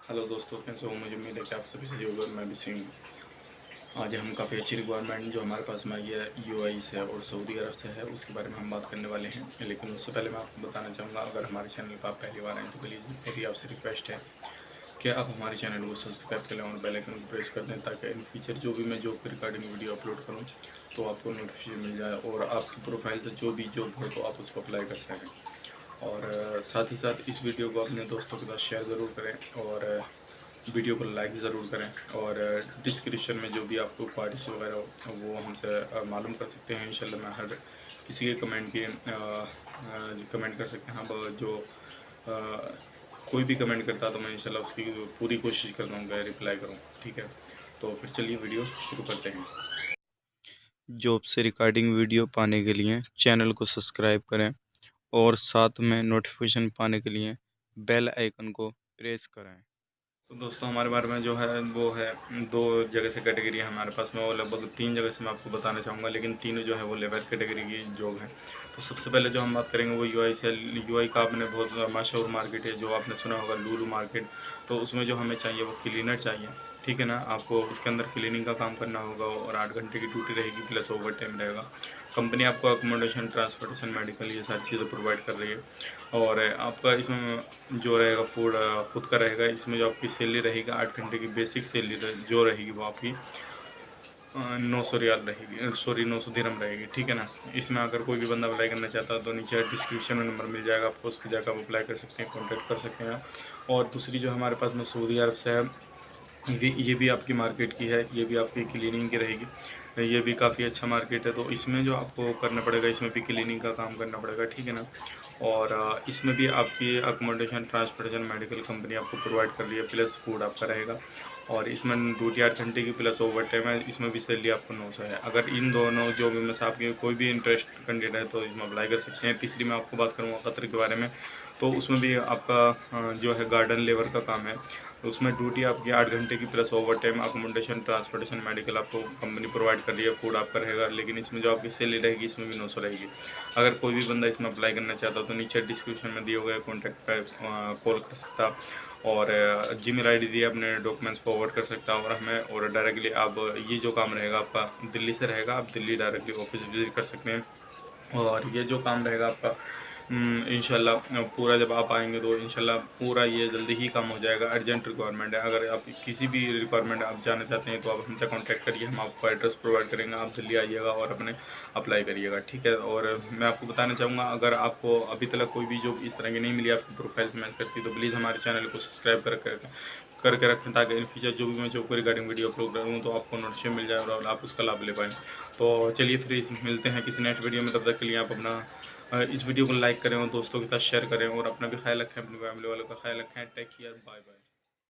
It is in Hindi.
हेलो दोस्तों, कैसे हो? मुझे उम्मीद है कि आप सभी सही होगा। मैं भी सही हूँ। आज हम काफ़ी अच्छी रिक्वायरमेंट जो हमारे पास में आई है यूएई से और सऊदी अरब से है, उसके बारे में हम बात करने वाले हैं। लेकिन उससे पहले मैं आपको बताना चाहूँगा, अगर हमारे चैनल पर आप पहली बार आएँ तो प्लीज़ मेरी आपसे रिक्वेस्ट है कि आप हमारे चैनल को सब्सक्राइब कर लें और बेल आइकन को प्रेस कर दें, ताकि इन फ्यूचर जो भी मैं जॉब के रिगार्डिंग वीडियो अपलोड करूँ तो आपको नोटिफिकेशन मिल जाए और आपकी प्रोफाइल से जो भी जॉब हो तो आप उसको अप्लाई कर सकें। और साथ ही साथ इस वीडियो को अपने दोस्तों के साथ शेयर ज़रूर करें और वीडियो को लाइक ज़रूर करें। और डिस्क्रिप्शन में जो भी आपको क्वारीज वगैरह हो वो हमसे मालूम कर सकते हैं। इंशाल्लाह मैं हर किसी के कमेंट के कमेंट कर सकते हैं। अब जो अ, कोई भी कमेंट करता है तो मैं इंशाल्लाह उसकी पूरी कोशिश करता हूँ कि रिप्लाई करूँ। ठीक है, तो फिर चलिए वीडियो शुरू करते हैं। जॉब से रिगार्डिंग वीडियो पाने के लिए चैनल को सब्सक्राइब करें और साथ में नोटिफिकेशन पाने के लिए बेल आइकन को प्रेस करें। तो दोस्तों, हमारे बारे में जो है वो है, दो जगह से कैटेगरी है हमारे पास में, और लगभग तीन जगह से मैं आपको बताना चाहूँगा, लेकिन तीनों जो है वो लेबर कैटेगरी की जॉब है। तो सबसे पहले जो हम बात करेंगे वो यूआई से। यूआई का आपने बहुत मशहूर मार्केट है जो आपने सुना होगा, लुलु मार्केट। तो उसमें जो हमें चाहिए वो क्लीनर चाहिए। ठीक है ना, आपको उसके अंदर क्लीनिंग का काम करना होगा और 8 घंटे की ड्यूटी रहेगी, प्लस ओवर टाइम रहेगा। कंपनी आपको अकोमोडेशन, ट्रांसपोर्टेशन, मेडिकल ये सारी चीज़ें प्रोवाइड कर रही है। और आपका इसमें जो रहेगा फूड खुद का रहेगा। इसमें जो आपकी सैलरी रहेगी 8 घंटे की बेसिक सैलरी जो रहेगी वो आपकी 900 रियाल रहेगी, सॉरी 900 दिरहम रहेगी। ठीक है ना। इसमें अगर कोई भी बंदा अप्लाई करना चाहता है तो नीचे डिस्क्रिप्शन में नंबर मिल जाएगा आपको, उस पर जाकर आप अप्लाई कर सकते हैं, कॉन्टैक्ट कर सकते हैं। और दूसरी जो हमारे पास में सऊदी अरब से है, ये भी आपकी मार्केट की है, ये भी आपकी क्लीनिंग की रहेगी। ये भी काफ़ी अच्छा मार्केट है। तो इसमें जो आपको करना पड़ेगा, इसमें भी क्लीनिंग का काम करना पड़ेगा। ठीक है ना। और इसमें भी आपकी अकोमोडेशन, ट्रांसपोर्टेशन, मेडिकल कंपनी आपको प्रोवाइड कर रही है, प्लस फूड आपका रहेगा। और इसमें ड्यूटी 8 घंटे की प्लस ओवर टाइम है। इसमें भी सैलरी आपको 900 है। अगर इन दोनों जॉब में से आपके कोई भी इंटरेस्ट कैंडिडेट है तो इसमें अप्लाई कर सकते हैं। तीसरी मैं आपको बात करूँगा कतर के बारे में। तो उसमें भी आपका जो है गार्डन लेबर का काम है। तो उसमें ड्यूटी आपकी 8 घंटे की plus over time, accommodation, transportation, medical आपको कंपनी प्रोवाइड कर रही है, फूड आपका रहेगा। लेकिन इसमें जो आपकी सैलरी रहेगी इसमें भी 900 रहेगी। अगर कोई भी बंदा इसमें अप्लाई करना चाहता हो तो नीचे डिस्क्रिप्शन में दिए हुए कॉन्टैक्ट पर कॉल कर सकता, और जीमेल आईडी दिए अपने डॉक्यूमेंट्स फॉरवर्ड कर सकता और हमें, और डायरेक्टली आप ये जो काम रहेगा आपका दिल्ली से रहेगा, आप दिल्ली डायरेक्टली ऑफिस विजिट कर सकते हैं। और ये जो काम रहेगा आपका इंशाल्लाह पूरा जब आप आएंगे तो इंशाल्लाह पूरा ये जल्दी ही काम हो जाएगा। अर्जेंट रिक्वायरमेंट है। अगर आप किसी भी रिक्वायरमेंट आप जाना चाहते हैं तो आप हमसे कांटेक्ट करिए, हम आपको एड्रेस प्रोवाइड करेंगे, आप जल्दी आइएगा और अपने अप्लाई करिएगा। ठीक है। और मैं आपको बताना चाहूँगा, अगर आपको अभी तक कोई भी जॉब इस तरह की नहीं मिली, आपकी प्रोफाइल से मैच करती, तो प्लीज़ हमारे चैनल को सब्सक्राइब करके रखें, ताकि इन फ्यूचर जो भी मैं जॉब को रिगार्डिंग वीडियो अपलोड करूँ तो आपको नोटिफिकेशन मिल जाए और आप उसका लाभ ले पाएँ। तो चलिए फिर मिलते हैं किसी नेक्स्ट वीडियो में। तब तक के लिए आप अपना इस वीडियो को लाइक करें और दोस्तों के साथ शेयर करें, और अपना भी ख्याल रखें, अपनी फैमिली वालों का ख्याल रखें। Take care, bye bye.